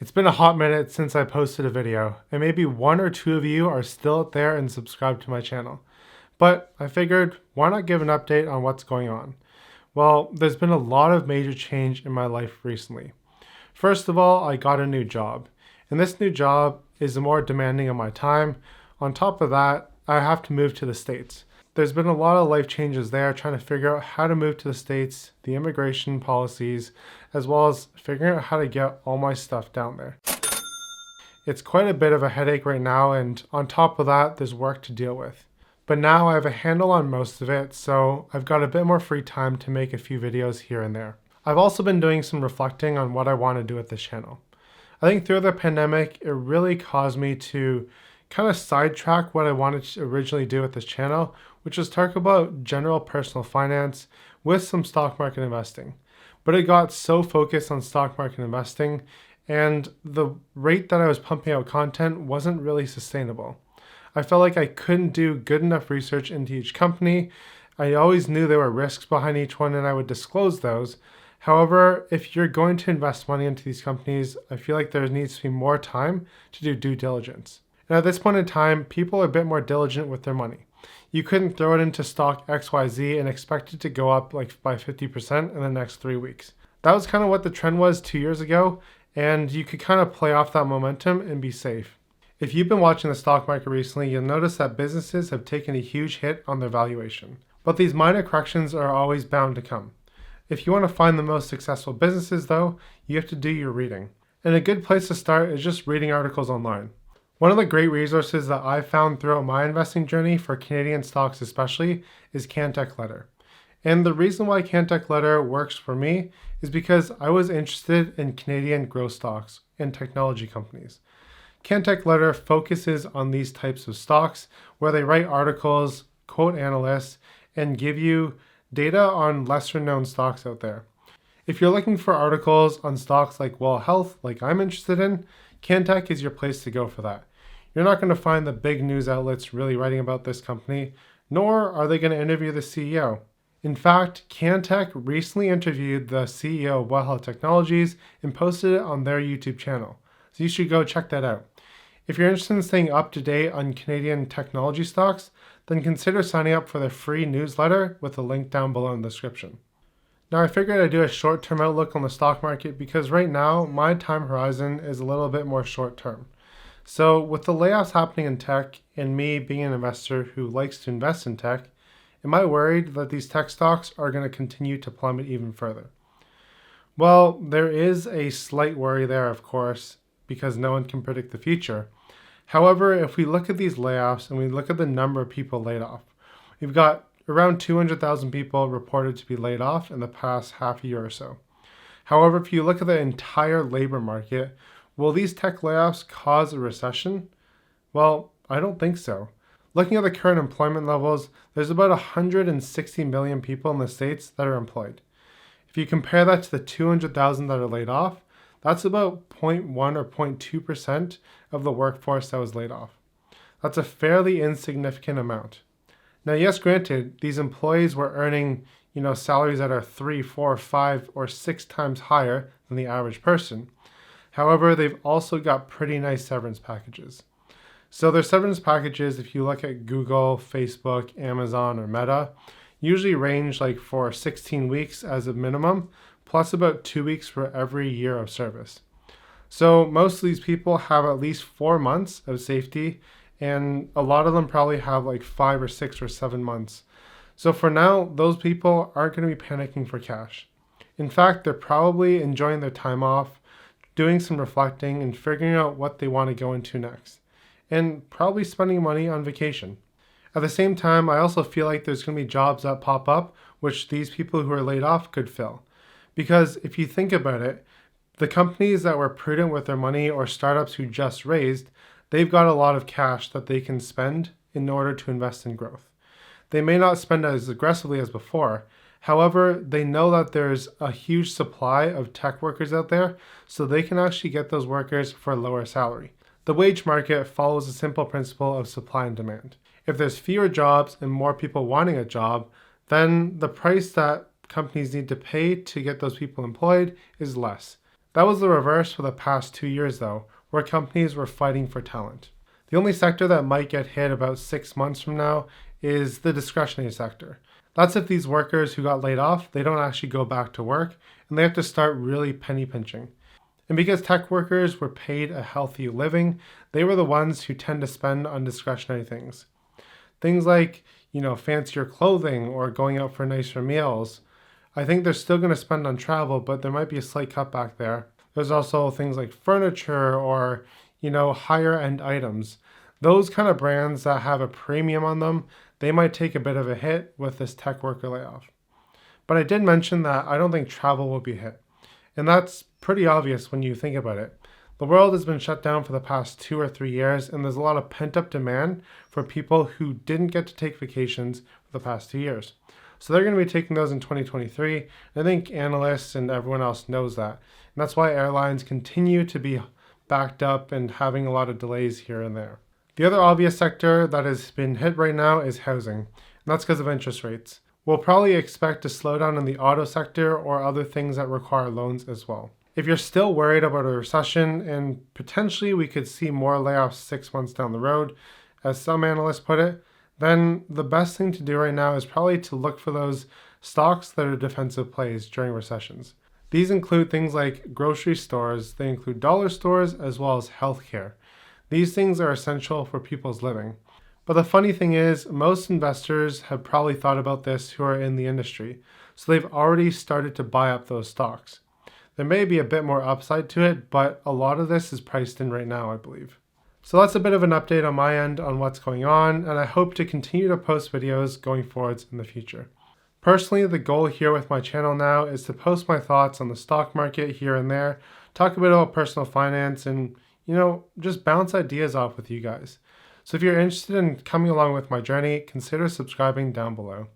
It's been a hot minute since I posted a video, and maybe one or two of you are still out there and subscribed to my channel. But I figured, why not give an update on what's going on? Well, there's been a lot of major change in my life recently. First of all, I got a new job, and this new job is more demanding of my time. On top of that, I have to move to the States. There's been a lot of life changes there, trying to figure out how to move to the States, the immigration policies, as well as figuring out how to get all my stuff down there. It's quite a bit of a headache right now, and on top of that, there's work to deal with. But now I have a handle on most of it, so I've got a bit more free time to make a few videos here and there. I've also been doing some reflecting on what I want to do with this channel. I think through the pandemic, it really caused me to kind of sidetrack what I wanted to originally do with this channel, which is talk about general personal finance with some stock market investing. But it got so focused on stock market investing, and the rate that I was pumping out content wasn't really sustainable. I felt like I couldn't do good enough research into each company. I always knew there were risks behind each one, and I would disclose those. However, if you're going to invest money into these companies, I feel like there needs to be more time to do due diligence. And at this point in time, people are a bit more diligent with their money. You couldn't throw it into stock XYZ and expect it to go up like by 50% in the next 3 weeks. That was kind of what the trend was 2 years ago, and you could kind of play off that momentum and be safe. If you've been watching the stock market recently, you'll notice that businesses have taken a huge hit on their valuation. But these minor corrections are always bound to come. If you want to find the most successful businesses though, you have to do your reading. And a good place to start is just reading articles online. One of the great resources that I found throughout my investing journey for Canadian stocks especially is Cantech Letter. And the reason why Cantech Letter works for me is because I was interested in Canadian growth stocks and technology companies. Cantech Letter focuses on these types of stocks where they write articles, quote analysts, and give you data on lesser known stocks out there. If you're looking for articles on stocks like Well Health, like I'm interested in, Cantech is your place to go for that. You're not going to find the big news outlets really writing about this company, nor are they going to interview the CEO. In fact, Cantech recently interviewed the CEO of Well Health Technologies and posted it on their YouTube channel. So you should go check that out. If you're interested in staying up to date on Canadian technology stocks, then consider signing up for their free newsletter with a link down below in the description. Now I figured I'd do a short-term outlook on the stock market because right now my time horizon is a little bit more short-term. So with the layoffs happening in tech and me being an investor who likes to invest in tech, am I worried that these tech stocks are going to continue to plummet even further? Well, there is a slight worry there, of course, because no one can predict the future. However, if we look at these layoffs and we look at the number of people laid off, we've got around 200,000 people reported to be laid off in the past half a year or so. However, if you look at the entire labor market, will these tech layoffs cause a recession? Well, I don't think so. Looking at the current employment levels, there's about 160 million people in the States that are employed. If you compare that to the 200,000 that are laid off, that's about 0.1 or 0.2% of the workforce that was laid off. That's a fairly insignificant amount. Now, yes, granted, these employees were earning, salaries that are 3, 4, 5, or 6 times higher than the average person. However, they've also got pretty nice severance packages. So their severance packages, if you look at Google, Facebook, Amazon, or Meta, usually range like for 16 weeks as a minimum, plus about 2 weeks for every year of service. So most of these people have at least 4 months of safety, and a lot of them probably have like 5 or 6 or 7 months. So for now, those people aren't going to be panicking for cash. In fact, they're probably enjoying their time off, doing some reflecting and figuring out what they want to go into next, and probably spending money on vacation. At the same time, I also feel like there's going to be jobs that pop up which these people who are laid off could fill. Because if you think about it, the companies that were prudent with their money or startups who just raised, they've got a lot of cash that they can spend in order to invest in growth. They may not spend as aggressively as before. However, they know that there's a huge supply of tech workers out there, so they can actually get those workers for a lower salary. The wage market follows a simple principle of supply and demand. If there's fewer jobs and more people wanting a job, then the price that companies need to pay to get those people employed is less. That was the reverse for the past 2 years though, where companies were fighting for talent. The only sector that might get hit about 6 months from now is the discretionary sector. That's if these workers who got laid off, they don't actually go back to work and they have to start really penny pinching. And because tech workers were paid a healthy living, they were the ones who tend to spend on discretionary things. Things like, fancier clothing or going out for nicer meals. I think they're still going to spend on travel, but there might be a slight cutback there. There's also things like furniture or, higher end items. Those kind of brands that have a premium on them, they might take a bit of a hit with this tech worker layoff. But I did mention that I don't think travel will be hit. And that's pretty obvious when you think about it. The world has been shut down for the past 2 or 3 years, and there's a lot of pent-up demand for people who didn't get to take vacations for the past 2 years. So they're going to be taking those in 2023. And I think analysts and everyone else knows that. And that's why airlines continue to be backed up and having a lot of delays here and there. The other obvious sector that has been hit right now is housing, and that's because of interest rates. We'll probably expect a slowdown in the auto sector or other things that require loans as well. If you're still worried about a recession and potentially we could see more layoffs 6 months down the road, as some analysts put it, then the best thing to do right now is probably to look for those stocks that are defensive plays during recessions. These include things like grocery stores, they include dollar stores, as well as healthcare. These things are essential for people's living. But the funny thing is, most investors have probably thought about this who are in the industry, so they've already started to buy up those stocks. There may be a bit more upside to it, but a lot of this is priced in right now, I believe. So that's a bit of an update on my end on what's going on, and I hope to continue to post videos going forwards in the future. Personally, the goal here with my channel now is to post my thoughts on the stock market here and there, talk a bit about personal finance, and just bounce ideas off with you guys. So if you're interested in coming along with my journey, consider subscribing down below.